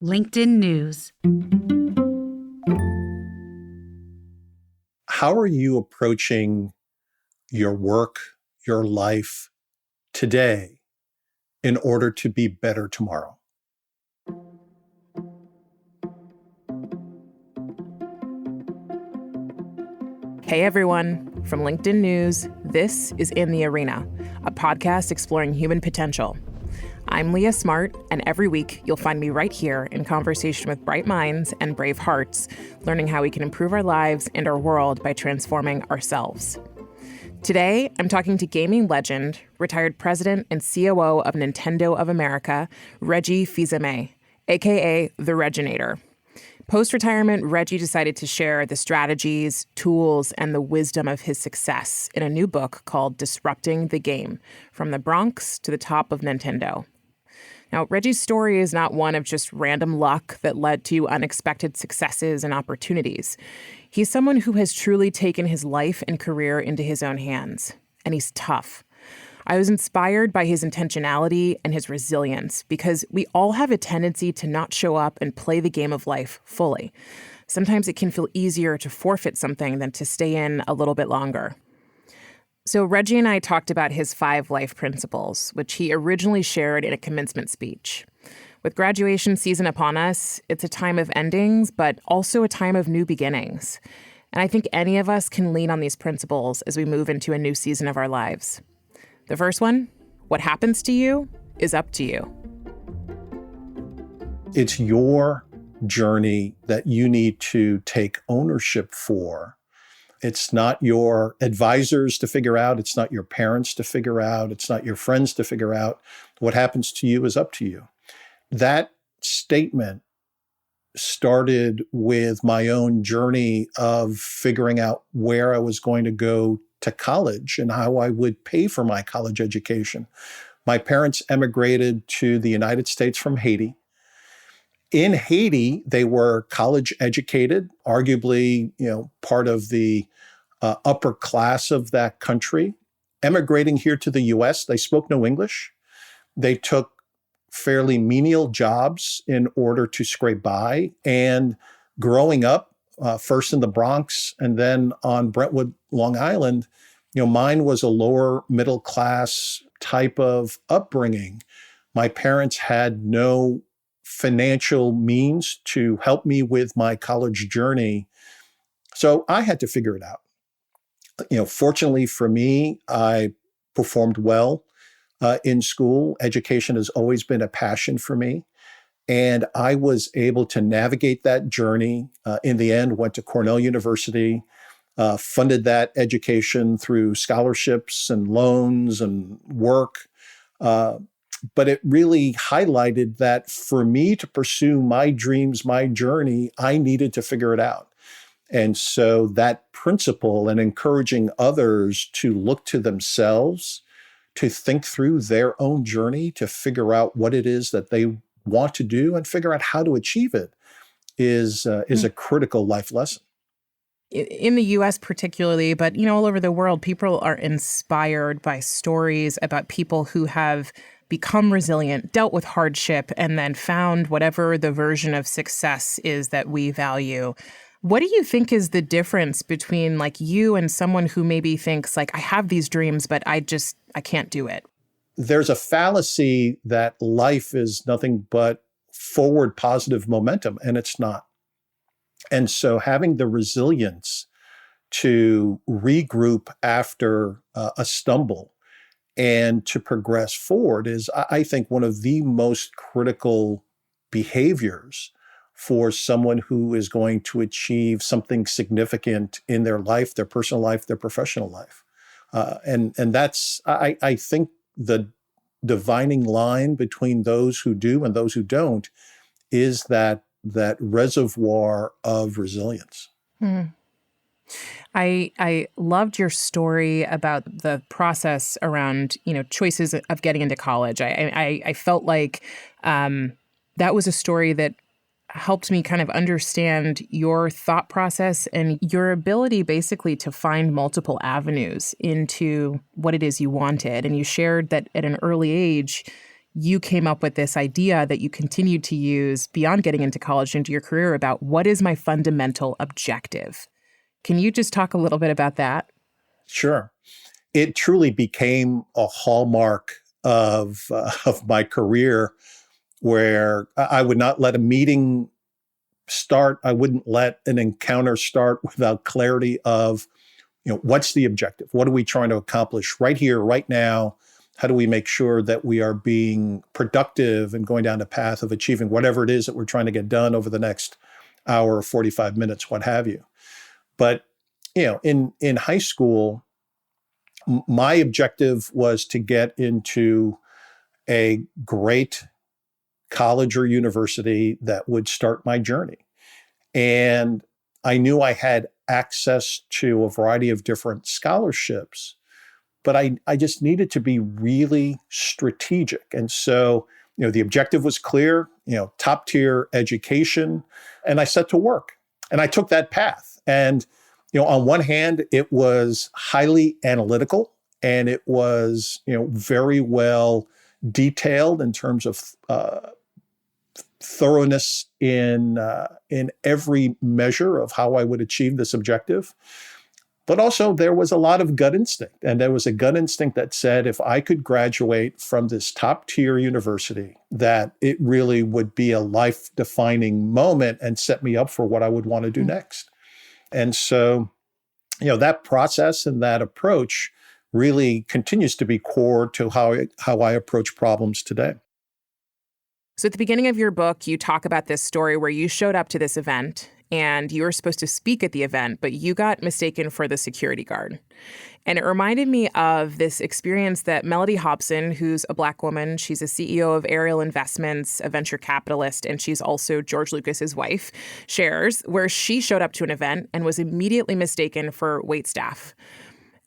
LinkedIn News. How are you approaching your work, your life today in order to be better tomorrow? Hey everyone, from LinkedIn News, this is In the Arena, a podcast exploring human potential. I'm Leah Smart, and every week you'll find me right here in conversation with bright minds and brave hearts, learning how we can improve our lives and our world by transforming ourselves. Today, I'm talking to gaming legend, retired president and COO of Nintendo of America, Reggie Fils-Aimé, aka the Reginator. Post-retirement, Reggie decided to share the strategies, tools, and the wisdom of his success in a new book called Disrupting the Game, From the Bronx to the Top of Nintendo. Now, Reggie's story is not one of just random luck that led to unexpected successes and opportunities. He's someone who has truly taken his life and career into his own hands, and he's tough. I was inspired by his intentionality and his resilience because we all have a tendency to not show up and play the game of life fully. Sometimes it can feel easier to forfeit something than to stay in a little bit longer. So Reggie and I talked about his 5 life principles, which he originally shared in a commencement speech. With graduation season upon us, it's a time of endings, but also a time of new beginnings. And I think any of us can lean on these principles as we move into a new season of our lives. The first one, what happens to you is up to you. It's your journey that you need to take ownership for. It's not your advisors to figure out. It's not your parents to figure out. It's not your friends to figure out. What happens to you is up to you. That statement started with my own journey of figuring out where I was going to go to college and how I would pay for my college education. My parents emigrated to the United States from Haiti. In Haiti, they were college educated, arguably, part of the upper class of that country. Emigrating here to the US, they spoke no English. They took fairly menial jobs in order to scrape by. And growing up, first in the Bronx and then on Brentwood, Long Island, mine was a lower middle class type of upbringing. My parents had no financial means to help me with my college journey. So I had to figure it out. Fortunately for me, I performed well in school. Education has always been a passion for me. And I was able to navigate that journey. In the end, went to Cornell University, funded that education through scholarships and loans and work. But it really highlighted that for me to pursue my dreams, my journey, I needed to figure it out. And so that principle and encouraging others to look to themselves, to think through their own journey, to figure out what it is that they want to do and figure out how to achieve it is a critical life lesson. In the U.S. particularly, but all over the world, people are inspired by stories about people who have become resilient, dealt with hardship, and then found whatever the version of success is that we value. What do you think is the difference between you and someone who maybe thinks I have these dreams, but I can't do it? There's a fallacy that life is nothing but forward positive momentum, and it's not. And so having the resilience to regroup after a stumble and to progress forward is, I think, one of the most critical behaviors for someone who is going to achieve something significant in their life, their personal life, their professional life. And that's, I think, the dividing line between those who do and those who don't is that reservoir of resilience. I loved your story about the process around, choices of getting into college. I felt like that was a story that helped me kind of understand your thought process and your ability basically to find multiple avenues into what it is you wanted. And you shared that at an early age, you came up with this idea that you continued to use beyond getting into college into your career about what is my fundamental objective. Can you just talk a little bit about that? Sure. It truly became a hallmark of my career, where I would not let a meeting start. I wouldn't let an encounter start without clarity of, what's the objective? What are we trying to accomplish right here, right now? How do we make sure that we are being productive and going down the path of achieving whatever it is that we're trying to get done over the next hour or 45 minutes, what have you? But, in high school, my objective was to get into a great college or university that would start my journey. And I knew I had access to a variety of different scholarships, but I just needed to be really strategic. And so, the objective was clear, top tier education, and I set to work and I took that path. And, on one hand, it was highly analytical and it was, very well detailed in terms of thoroughness in every measure of how I would achieve this objective. But also there was a lot of gut instinct. And there was a gut instinct that said, if I could graduate from this top tier university, that it really would be a life defining moment and set me up for what I would want to do next. And so, that process and that approach really continues to be core to how I approach problems today. So at the beginning of your book, you talk about this story where you showed up to this event and you were supposed to speak at the event, but you got mistaken for the security guard. And it reminded me of this experience that Melody Hobson, who's a Black woman, she's a CEO of Ariel Investments, a venture capitalist, and she's also George Lucas's wife, shares, where she showed up to an event and was immediately mistaken for waitstaff.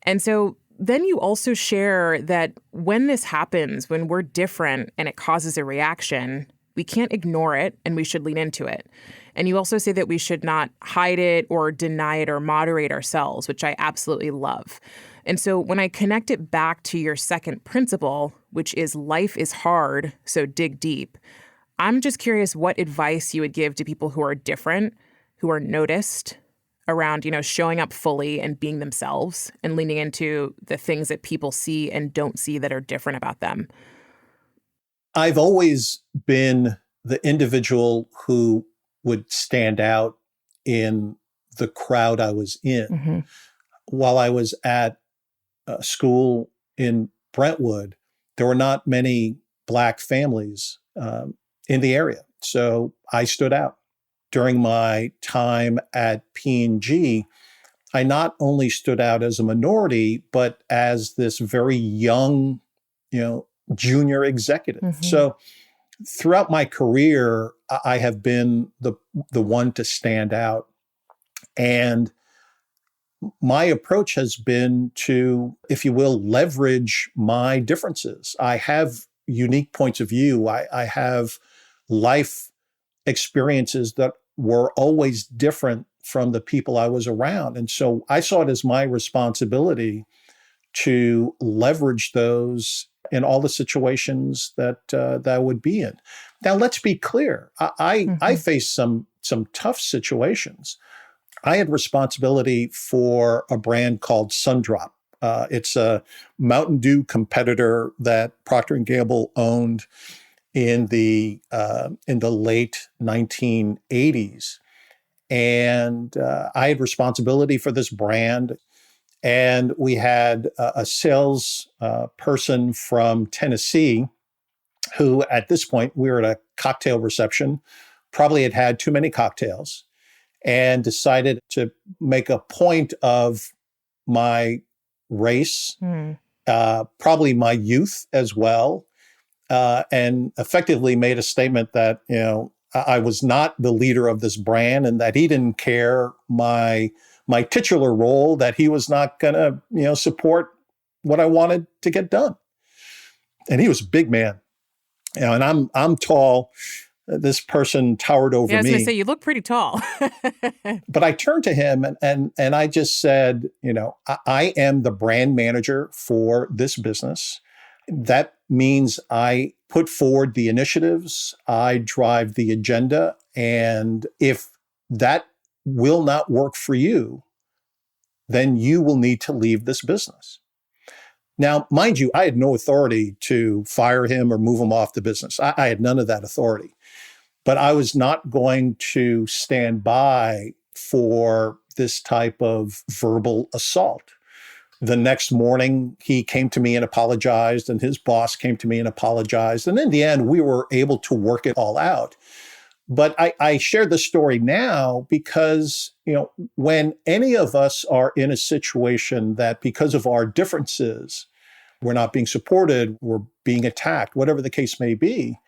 And so then you also share that when this happens, when we're different and it causes a reaction, we can't ignore it and we should lean into it. And you also say that we should not hide it or deny it or moderate ourselves, which I absolutely love. And so when I connect it back to your second principle, which is life is hard, so dig deep, I'm just curious what advice you would give to people who are different, who are noticed, around, showing up fully and being themselves and leaning into the things that people see and don't see that are different about them. I've always been the individual who would stand out in the crowd I was in. Mm-hmm. While I was at school in Brentwood, there were not many Black families in the area. So I stood out. During my time at P&G, I not only stood out as a minority, but as this very young, junior executive. Mm-hmm. So throughout my career, I have been the one to stand out. And my approach has been to, if you will, leverage my differences. I have unique points of view. I have life experiences that were always different from the people I was around. And so I saw it as my responsibility to leverage those in all the situations that I would be in. Now, let's be clear. I faced some tough situations. I had responsibility for a brand called Sundrop. It's a Mountain Dew competitor that Procter & Gamble owned in the late 1980s. And I had responsibility for this brand. And we had a sales person from Tennessee who, at this point, we were at a cocktail reception, probably had had too many cocktails, and decided to make a point of my race, probably my youth as well, and effectively made a statement that, I was not the leader of this brand and that he didn't care my titular role, that he was not going to, support what I wanted to get done. And he was a big man, and I'm tall. This person towered over me. I was going to say, you look pretty tall. But I turned to him and I just said, I am the brand manager for this business. That means I put forward the initiatives. I drive the agenda. And if that will not work for you, then you will need to leave this business. Now, mind you, I had no authority to fire him or move him off the business. I had none of that authority. But I was not going to stand by for this type of verbal assault. The next morning, he came to me and apologized, and his boss came to me and apologized. And in the end, we were able to work it all out. But I share the story now because, when any of us are in a situation that because of our differences, we're not being supported, we're being attacked, whatever the case may be,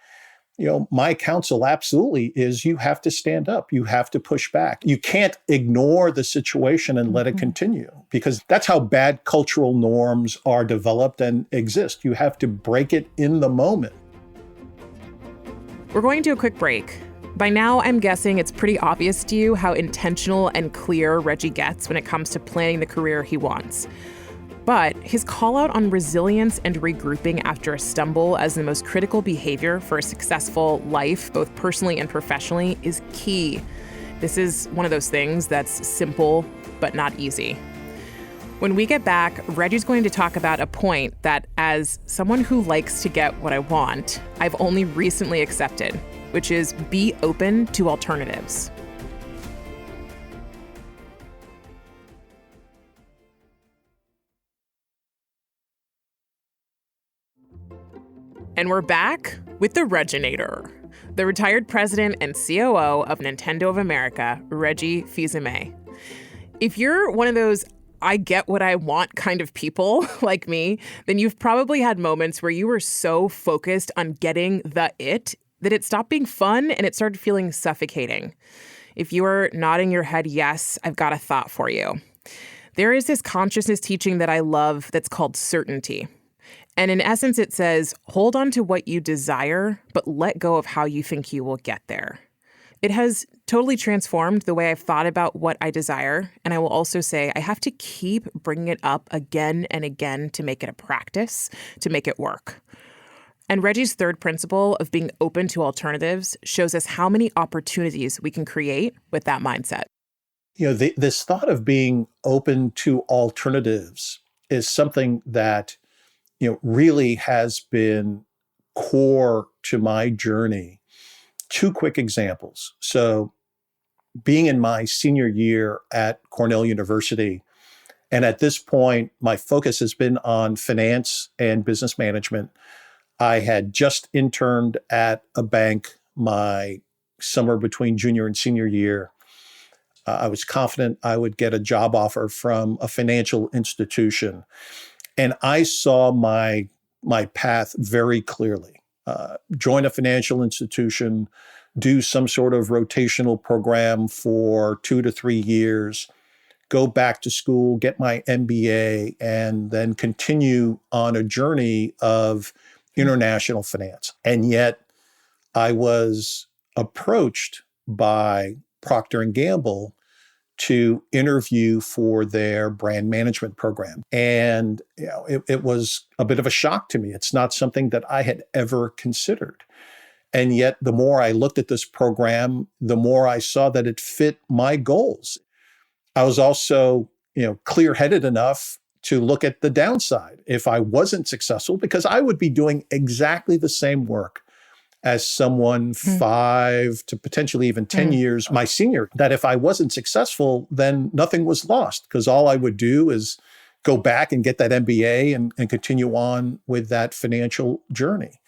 my counsel absolutely is you have to stand up. You have to push back. You can't ignore the situation and let it continue, because that's how bad cultural norms are developed and exist. You have to break it in the moment. We're going to a quick break. By now, I'm guessing it's pretty obvious to you how intentional and clear Reggie gets when it comes to planning the career he wants. But his call out on resilience and regrouping after a stumble as the most critical behavior for a successful life, both personally and professionally, is key. This is one of those things that's simple, but not easy. When we get back, Reggie's going to talk about a point that, as someone who likes to get what I want, I've only recently accepted, which is be open to alternatives. And we're back with the Reginator, the retired president and COO of Nintendo of America, Reggie Fils-Aimé. If you're one of those I get what I want kind of people like me, then you've probably had moments where you were so focused on getting the it that it stopped being fun and it started feeling suffocating. If you are nodding your head yes, I've got a thought for you. There is this consciousness teaching that I love that's called certainty. And in essence, it says, hold on to what you desire, but let go of how you think you will get there. It has totally transformed the way I've thought about what I desire. And I will also say I have to keep bringing it up again and again to make it a practice, to make it work. And Reggie's third principle of being open to alternatives shows us how many opportunities we can create with that mindset. This thought of being open to alternatives is something that, really has been core to my journey. Two quick examples. So being in my senior year at Cornell University, and at this point, my focus has been on finance and business management. I had just interned at a bank my summer between junior and senior year. I was confident I would get a job offer from a financial institution. And I saw my path very clearly. Join a financial institution, do some sort of rotational program for 2 to 3 years, go back to school, get my MBA, and then continue on a journey of international finance. And yet I was approached by Procter & Gamble to interview for their brand management program. And it was a bit of a shock to me. It's not something that I had ever considered. And yet the more I looked at this program, the more I saw that it fit my goals. I was also, clear-headed enough to look at the downside if I wasn't successful, because I would be doing exactly the same work as someone 5 to potentially even 10 years my senior, that if I wasn't successful, then nothing was lost, because all I would do is go back and get that MBA and continue on with that financial journey.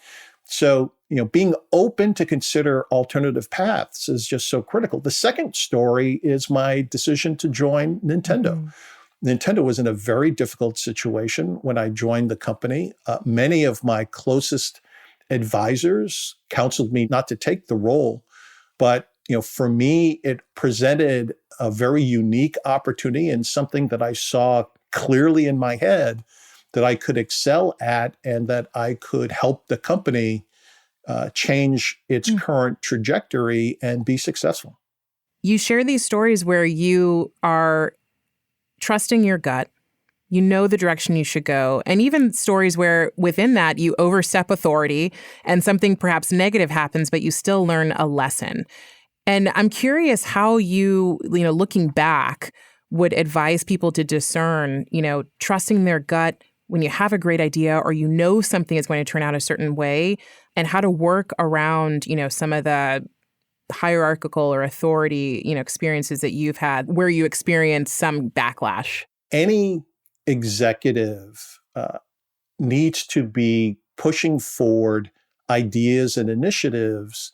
So, being open to consider alternative paths is just so critical. The second story is my decision to join Nintendo. Nintendo was in a very difficult situation when I joined the company. Many of my closest advisors counseled me not to take the role, but for me, it presented a very unique opportunity and something that I saw clearly in my head that I could excel at and that I could help the company change its current trajectory and be successful. You share these stories where you are trusting your gut, You know the direction you should go. And even stories where within that you overstep authority and something perhaps negative happens, but you still learn a lesson. And I'm curious how you looking back, would advise people to discern, trusting their gut when you have a great idea or something is going to turn out a certain way, and how to work around, some of the hierarchical or authority, experiences that you've had where you experience some backlash. Any executive needs to be pushing forward ideas and initiatives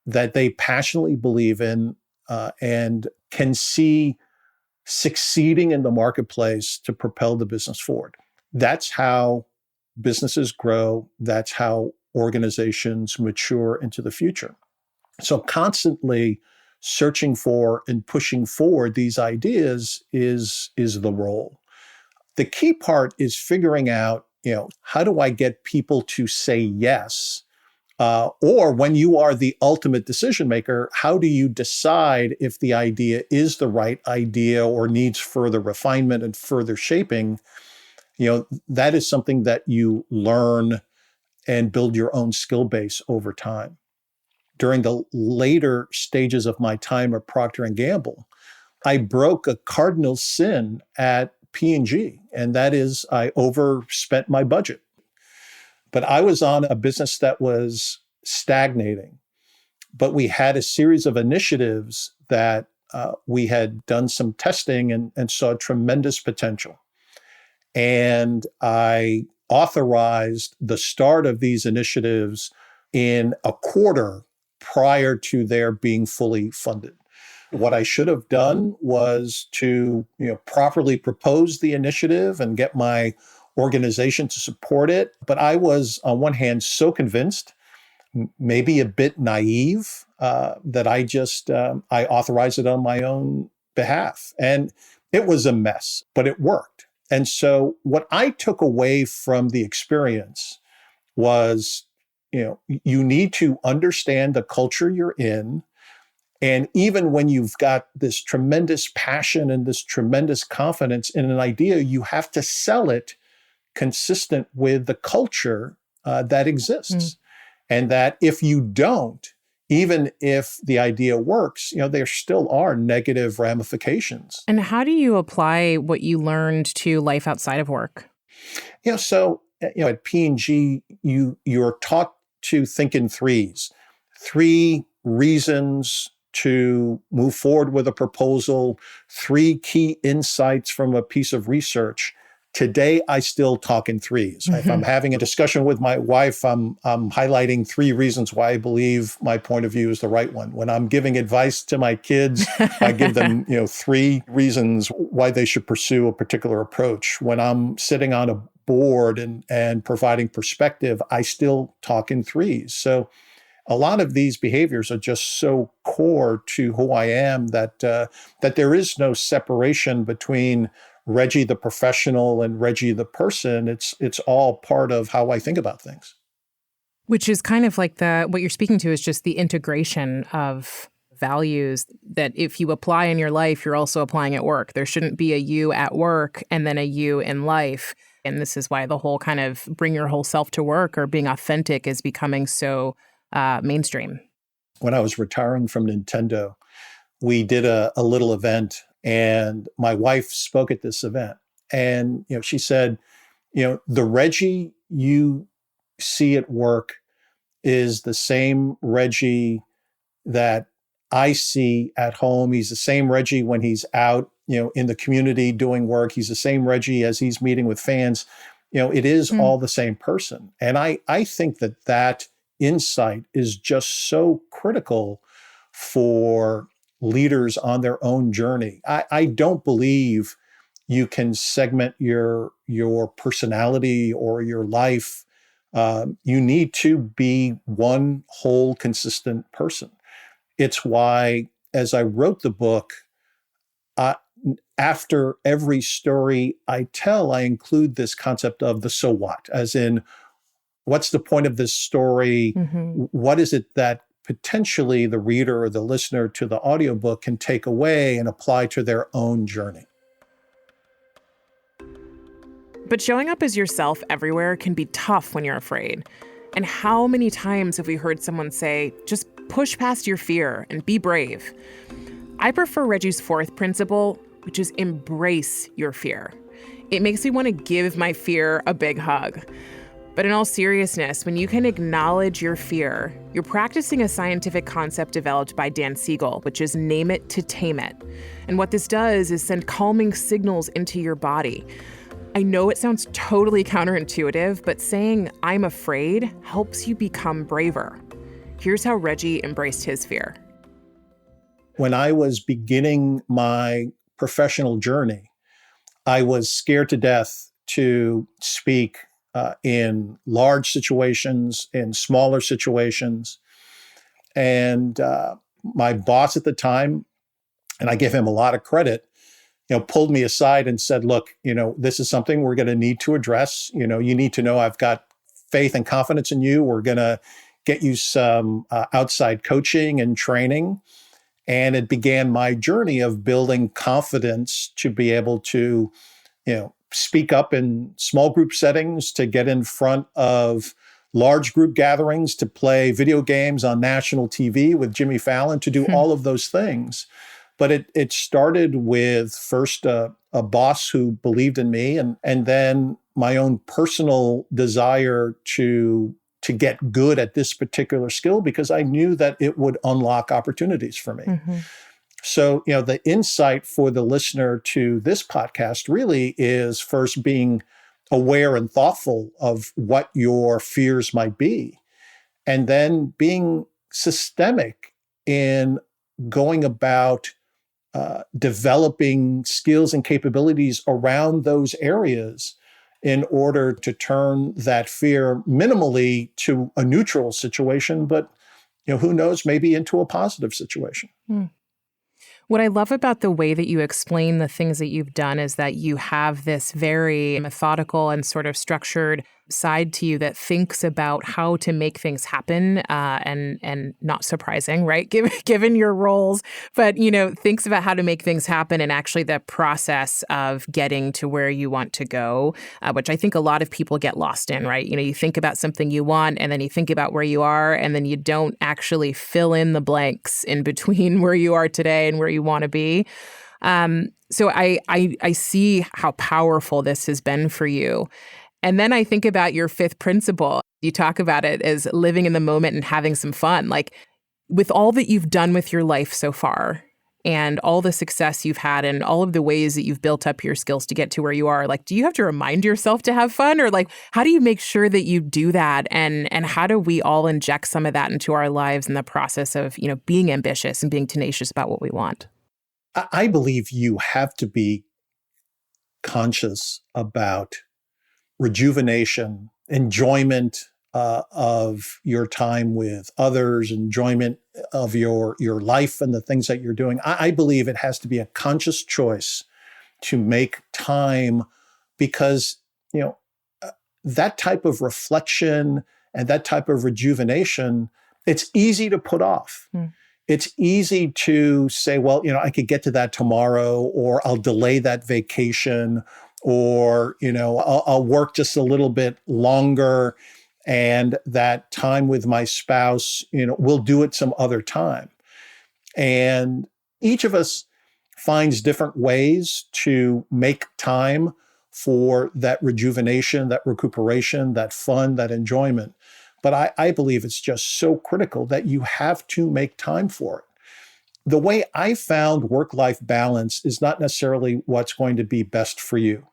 that they passionately believe in and can see succeeding in the marketplace to propel the business forward. That's how businesses grow. That's how organizations mature into the future. So constantly searching for and pushing forward these ideas is the role. The key part is figuring out, how do I get people to say yes? Or when you are the ultimate decision maker, how do you decide if the idea is the right idea or needs further refinement and further shaping? That is something that you learn and build your own skill base over time. During the later stages of my time at Procter & Gamble, I broke a cardinal sin at P&G, and that is I overspent my budget. But I was on a business that was stagnating. But we had a series of initiatives that we had done some testing and saw tremendous potential. And I authorized the start of these initiatives in a quarter prior to their being fully funded. What I should have done was to properly propose the initiative and get my organization to support it. But I was, on one hand, so convinced, maybe a bit naive, that I authorized it on my own behalf. And it was a mess, but it worked. And so what I took away from the experience was, you need to understand the culture you're in. And even when you've got this tremendous passion and this tremendous confidence in an idea, you have to sell it consistent with the culture that exists. And that if you don't, even if the idea works, there still are negative ramifications. And how do you apply what you learned to life outside of work? So at P&G, you're taught to think in threes. 3 reasons to move forward with a proposal, 3 key insights from a piece of research. Today, I still talk in threes. Mm-hmm. If I'm having a discussion with my wife, I'm highlighting 3 reasons why I believe my point of view is the right one. When I'm giving advice to my kids, I give them 3 reasons why they should pursue a particular approach. When I'm sitting on a board and providing perspective, I still talk in threes. So a lot of these behaviors are just so core to who I am that there is no separation between Reggie the professional and Reggie the person. It's all part of how I think about things. Which is kind of like what you're speaking to is just the integration of values that if you apply in your life, you're also applying at work. There shouldn't be a you at work and then a you in life. And this is why the whole kind of bring your whole self to work or being authentic is becoming so mainstream. When I was retiring from Nintendo, we did a little event, and my wife spoke at this event. And she said, the Reggie you see at work is the same Reggie that I see at home. He's the same Reggie when he's out, in the community doing work. He's the same Reggie as he's meeting with fans. It is all the same person. And I think that insight is just so critical for leaders on their own journey. I don't believe you can segment your personality or your life. You need to be one whole, consistent person. It's why, as I wrote the book, after every story I tell, I include this concept of the so what, as in, what's the point of this story? Mm-hmm. What is it that potentially the reader or the listener to the audiobook can take away and apply to their own journey? But showing up as yourself everywhere can be tough when you're afraid. And how many times have we heard someone say, just push past your fear and be brave? I prefer Reggie's fourth principle, which is embrace your fear. It makes me want to give my fear a big hug. But in all seriousness, when you can acknowledge your fear, you're practicing a scientific concept developed by Dan Siegel, which is name it to tame it. And what this does is send calming signals into your body. I know it sounds totally counterintuitive, but saying I'm afraid helps you become braver. Here's how Reggie embraced his fear. When I was beginning my professional journey, I was scared to death to speak in large situations, in smaller situations. And my boss at the time, and I give him a lot of credit, pulled me aside and said, look, this is something we're going to need to address. You need to know I've got faith and confidence in you. We're going to get you some outside coaching and training. And it began my journey of building confidence to be able to, speak up in small group settings, to get in front of large group gatherings, to play video games on national TV with Jimmy Fallon, to do all of those things. But it started with first a boss who believed in me, and then my own personal desire to get good at this particular skill because I knew that it would unlock opportunities for me. Mm-hmm. So, the insight for the listener to this podcast really is first being aware and thoughtful of what your fears might be, and then being systemic in going about developing skills and capabilities around those areas in order to turn that fear minimally to a neutral situation, but who knows, maybe into a positive situation. What I love about the way that you explain the things that you've done is that you have this very methodical and sort of structured side to you that thinks about how to make things happen, and not surprising, right? Given your roles, but thinks about how to make things happen and actually the process of getting to where you want to go, which I think a lot of people get lost in, right? You think about something you want, and then you think about where you are, and then you don't actually fill in the blanks in between where you are today and where you want to be. So I see how powerful this has been for you. And then I think about your fifth principle. You talk about it as living in the moment and having some fun. Like, with all that you've done with your life so far and all the success you've had and all of the ways that you've built up your skills to get to where you are, like, do you have to remind yourself to have fun? Or like, how do you make sure that you do that? And how do we all inject some of that into our lives in the process of, being ambitious and being tenacious about what we want? I believe you have to be conscious about rejuvenation, enjoyment of your time with others, enjoyment of your life and the things that you're doing. I believe it has to be a conscious choice to make time because, that type of reflection and that type of rejuvenation, it's easy to put off. It's easy to say, well, I could get to that tomorrow, or I'll delay that vacation, or, I'll work just a little bit longer, and that time with my spouse, we'll do it some other time. And each of us finds different ways to make time for that rejuvenation, that recuperation, that fun, that enjoyment. But I believe it's just so critical that you have to make time for it. The way I found work-life balance is not necessarily what's going to be best for you.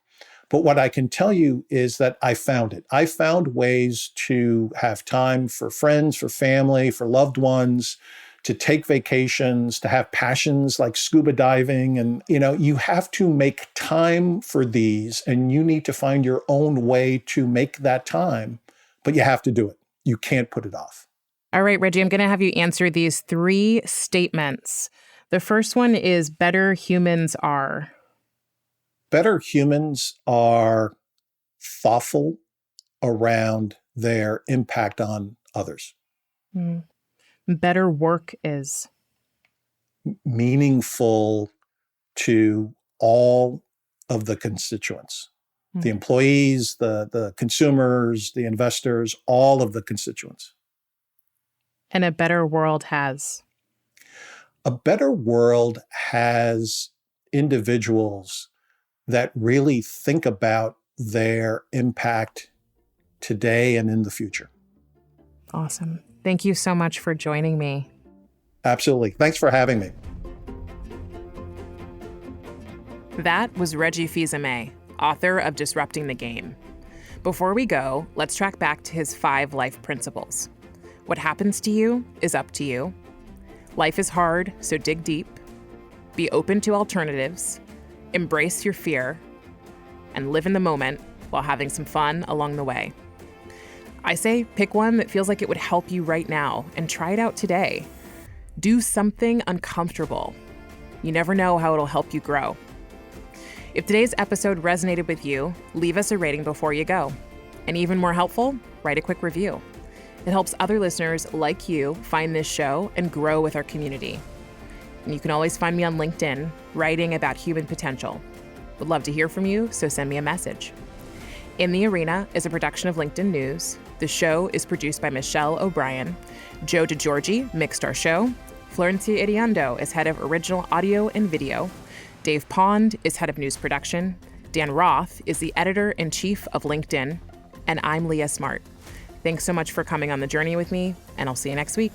But what I can tell you is that I found it. I found ways to have time for friends, for family, for loved ones, to take vacations, to have passions like scuba diving. And, you have to make time for these, and you need to find your own way to make that time, but you have to do it. You can't put it off. All right, Reggie, I'm going to have you answer these 3 statements. The first one is better humans are. Better humans are thoughtful around their impact on others. Better work is meaningful to all of the constituents. the employees, the consumers, the investors, all of the constituents. And a better world has? A better world has individuals that really think about their impact today and in the future. Awesome. Thank you so much for joining me. Absolutely. Thanks for having me. That was Reggie Fils-Aimé, author of Disrupting the Game. Before we go, let's track back to his 5 life principles. What happens to you is up to you. Life is hard, so dig deep. Be open to alternatives. Embrace your fear. And live in the moment while having some fun along the way. I say pick one that feels like it would help you right now and try it out today. Do something uncomfortable. You never know how it'll help you grow. If today's episode resonated with you, leave us a rating before you go. And even more helpful, write a quick review. It helps other listeners like you find this show and grow with our community. And you can always find me on LinkedIn, writing about human potential. Would love to hear from you, so send me a message. In the Arena is a production of LinkedIn News. The show is produced by Michelle O'Brien. Joe DeGiorgi mixed our show. Florencia Iriando is head of original audio and video. Dave Pond is head of news production. Dan Roth is the editor-in-chief of LinkedIn. And I'm Leah Smart. Thanks so much for coming on the journey with me, and I'll see you next week.